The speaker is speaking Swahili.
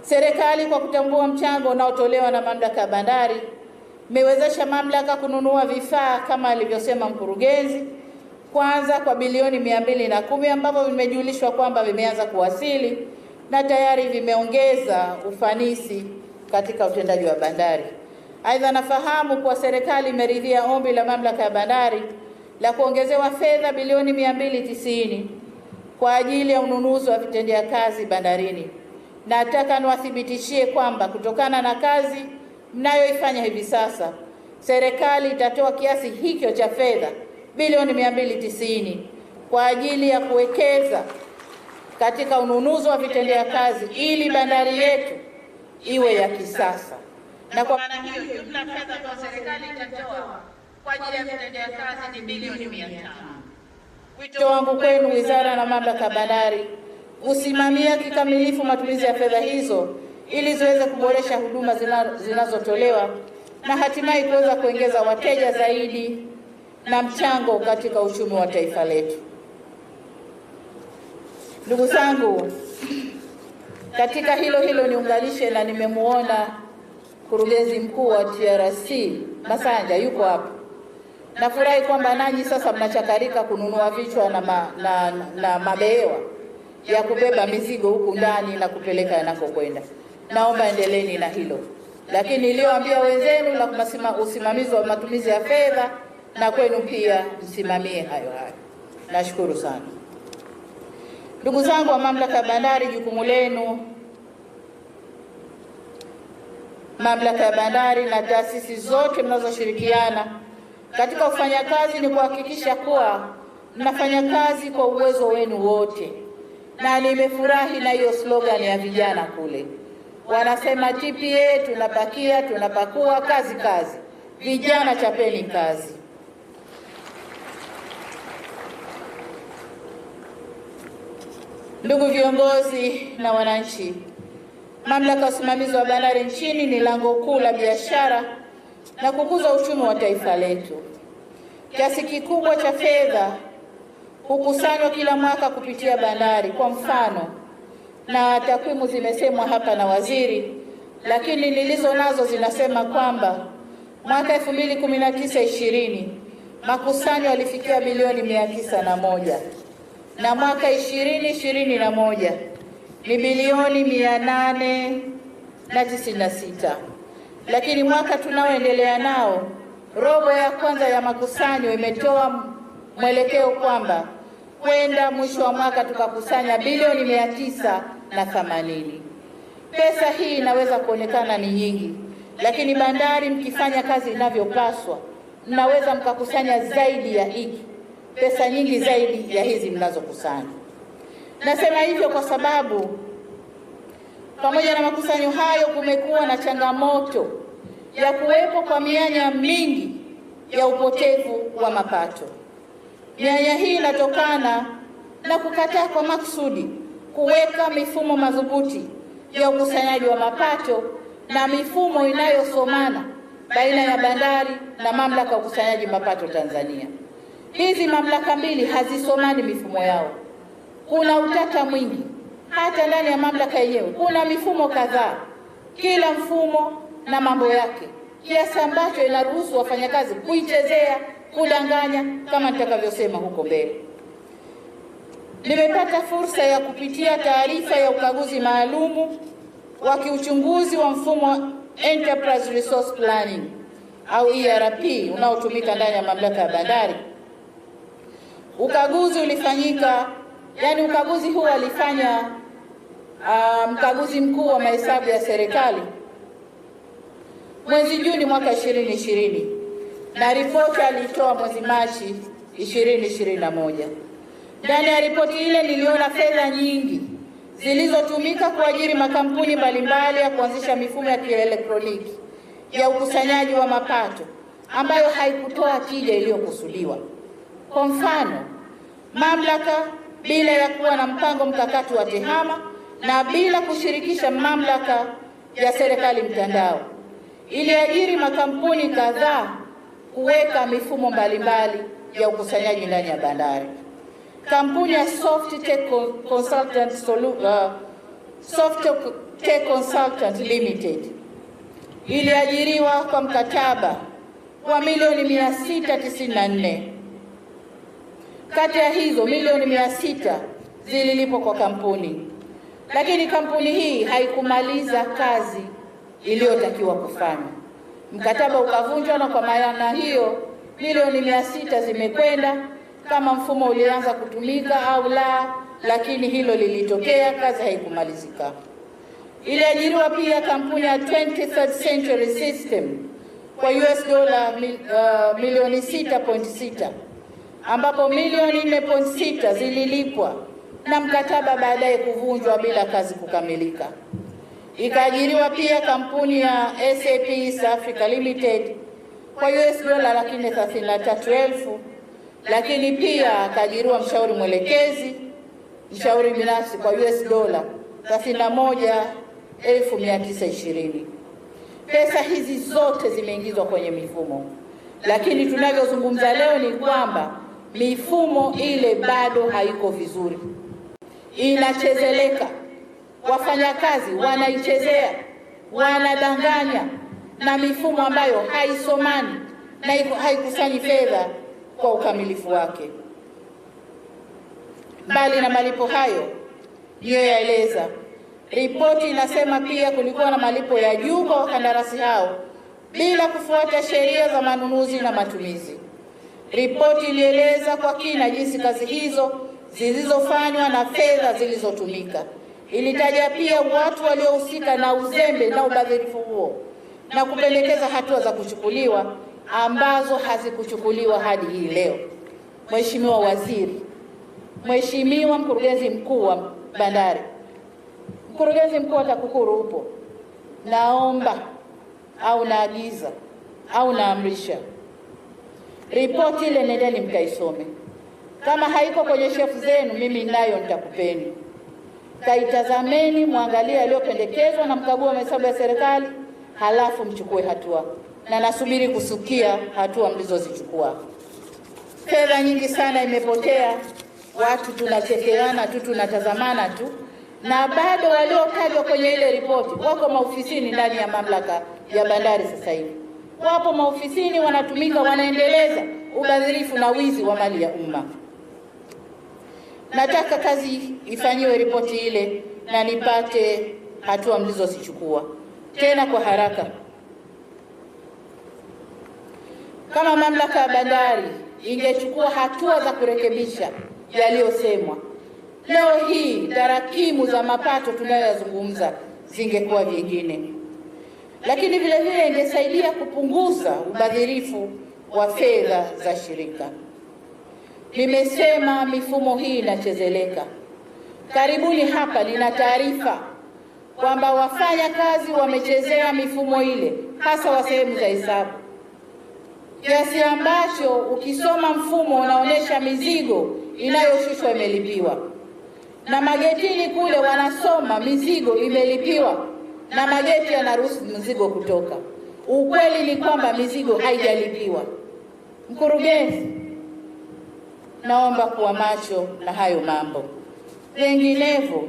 Serikali kwa kutambua mchango unaotolewa na mamlaka ya bandari imewezesha mamlaka kununua vifaa kama alivyosema mkurugenzi, kwanza kwa bilioni 210 ambavyo vimejulishwa kwamba vimeanza kuwasili na tayari vimeongeza ufanisi katika utendaji wa bandari. Aidha, nafahamu kuwa serikali imeridhia ombi la mamlaka ya bandari la kuongezewa fedha bilioni 290 kwa ajili ya ununuzi wa vitendea kazi bandarini. Nataka niwathibitishie kwamba kutokana na kazi mnayoifanya hivi sasa, serikali itatoa kiasi hicho cha fedha bilioni 290 kwa ajili ya kuwekeza katika ununuzi wa vitendea kazi ili bandari yetu iwe ya kisasa. Na kwa maana hiyo jumla fedha kwa serikali itatoa kwa ajili ya vitendea kazi ni bilioni 500. Wito wangu kwenu wizara na mamlaka ya bandari kusimamia kikamilifu matumizi ya fedha hizo ili ziweze kuboresha huduma zinazotolewa na hatimaye kuweza kuongeza wateja zaidi na mchango katika uchumi wa taifa letu. Ndugu zangu, katika hilo niunganishe na nimemuona mkurugenzi mkuu wa TRC Masanja yuko hapo. Nafurahi kwamba nanyi sasa mnachakarika kununua vichwa na mabehewa ya kubeba mizigo huku ndani na kupeleka yanakokwenda. Naomba endeleeni na hilo. Lakini niliyoambia wenzenu la usimamizi wa matumizi ya fedha na kwenu pia msimamie hayo. Nashukuru sana. Ndugu zangu wa mamlaka ya bandari, jukumu lenu mamlaka ya bandari na taasisi zote mnazoshirikiana katika kufanya kazi ni kuhakikisha kuwa mnafanya kazi kwa uwezo wenu wote. Na nimefurahi na hiyo slogan ya vijana kule. Wanasema TPA tunapakia, tunapakua, kazi kazi. Vijana chapeni kazi. Ndugu viongozi na wananchi, mamlaka ya usimamizi wa bandari nchini ni lango kuu la biashara na kukuza uchumi wa taifa letu. Kiasi kikubwa cha fedha hukusanywa kila mwaka kupitia bandari. Kwa mfano, na takwimu zimesemwa hapa na waziri, lakini nilizo nazo zinasema kwamba mwaka 2019-20 makusanyo yalifikia bilioni 901 na mwaka 2021 ni bilioni 896. Lakini mwaka tunaoendelea nao, robo ya kwanza ya makusanyo imetoa mwelekeo kwamba kwenda mwisho wa mwaka tukakusanya bilioni 980. Pesa hii inaweza kuonekana ni nyingi, lakini bandari mkifanya kazi inavyopaswa mnaweza mkakusanya zaidi ya hiki, pesa nyingi zaidi ya hizi mnazokusanya. Nasema hivyo kwa sababu pamoja na makusanyo hayo kumekuwa na changamoto ya kuwepo kwa mianya mingi ya upotevu wa mapato. Mianya hii inatokana na kukataa kwa makusudi kuweka mifumo madhubuti ya ukusanyaji wa mapato na mifumo inayosomana baina ya bandari na mamlaka ya ukusanyaji mapato Tanzania. Hizi mamlaka mbili hazisomani mifumo yao. Kuna utata mwingi. Hata ndani ya mamlaka yenyewe kuna mifumo kadhaa, kila mfumo na mambo yake, kiasi ambacho inaruhusu wafanyakazi kuichezea, kudanganya, kama nitakavyosema huko mbele. Nimepata fursa ya kupitia taarifa ya ukaguzi maalumu wa kiuchunguzi wa mfumo Enterprise Resource Planning au ERP unaotumika ndani ya mamlaka ya bandari. Ukaguzi ulifanyika, ukaguzi huu alifanya mkaguzi mkuu wa mahesabu ya serikali mwezi Juni mwaka 2020 na ripoti alitoa mwezi Machi 2021. Ndani ya ripoti ile niliona fedha nyingi zilizotumika kuajiri makampuni mbalimbali ya kuanzisha mifumo ya kielektroniki ya ukusanyaji wa mapato ambayo haikutoa tija iliyokusudiwa. Kwa mfano, mamlaka bila ya kuwa na mpango mkakati wa tehama na bila kushirikisha mamlaka ya serikali mtandao, iliajiri makampuni kadhaa kuweka mifumo mbalimbali ya ukusanyaji ndani ya bandari. Kampuni ya Softech Tech Consultant Limited iliajiriwa kwa mkataba wa milioni 694. Kati ya hizo milioni 600 zililipwa kwa kampuni, lakini kampuni hii haikumaliza kazi iliyotakiwa kufanya. Mkataba ukavunjwa, na kwa maana hiyo milioni 600 zimekwenda. Kama mfumo ulianza kutumika au la, lakini hilo lilitokea, kazi haikumalizika. Iliajiriwa pia kampuni ya 23rd Century System kwa $, milioni 6.6, ambapo milioni 4.6 zililipwa na mkataba baadaye kuvunjwa bila kazi kukamilika. Ikaajiriwa pia kampuni ya SAP East Africa Limited kwa $33,000, lakini pia akaajiriwa mshauri mwelekezi, mshauri binafsi kwa $31,920. Pesa hizi zote zimeingizwa kwenye mifumo, lakini tunavyozungumza leo ni kwamba mifumo ile bado haiko vizuri, inachezeleka. Wafanyakazi wanaichezea, wanadanganya na mifumo ambayo haisomani na haikusanyi fedha kwa ukamilifu wake. Mbali na malipo hayo niliyoyaeleza, ripoti inasema pia kulikuwa na malipo ya juu kwa wakandarasi hao bila kufuata sheria za manunuzi na matumizi. Ripoti ilieleza kwa kina jinsi kazi hizo zilizofanywa na fedha zilizotumika. Ilitaja pia watu waliohusika na uzembe na ubadhirifu huo na kupendekeza hatua za kuchukuliwa ambazo hazikuchukuliwa hadi hii leo. Mheshimiwa Waziri, Mheshimiwa Mkurugenzi Mkuu wa Bandari, Mkurugenzi Mkuu wa TAKUKURU upo, naomba au naagiza au naamrisha ripoti ile nendeni mkaisome. Kama haiko kwenye shefu zenu, mimi nayo nitakupeni. Kaitazameni, muangalie yaliyopendekezwa na mkagua wa mahesabu ya serikali, halafu mchukue hatua, na nasubiri kusikia hatua mlizozichukua. Fedha nyingi sana imepotea, watu tunachekeana tu, tunatazamana tu, na bado waliotajwa kwenye ile ripoti wako maofisini ndani ya mamlaka ya bandari. Sasa hivi wapo maofisini, wanatumika, wanaendeleza ubadhirifu na wizi wa mali ya umma. Nataka kazi ifanyiwe ripoti ile na nipate hatua mlizozichukua tena kwa haraka. Kama mamlaka ya bandari ingechukua hatua za kurekebisha yaliyosemwa, leo hii tarakimu za mapato tunayoyazungumza zingekuwa vingine, lakini vile vile ingesaidia kupunguza ubadhirifu wa fedha za shirika. Nimesema mifumo hii inachezeleka. Karibuni hapa nina taarifa kwamba wafanya kazi wamechezea mifumo ile, hasa wa sehemu za hesabu, kiasi ambacho ukisoma mfumo unaonesha mizigo inayoshushwa imelipiwa, na magetini kule wanasoma mizigo imelipiwa na mageti yanaruhusu mizigo kutoka. Ukweli ni kwamba mizigo haijalipiwa. Mkurugenzi, naomba kuwa macho na hayo mambo. Vinginevyo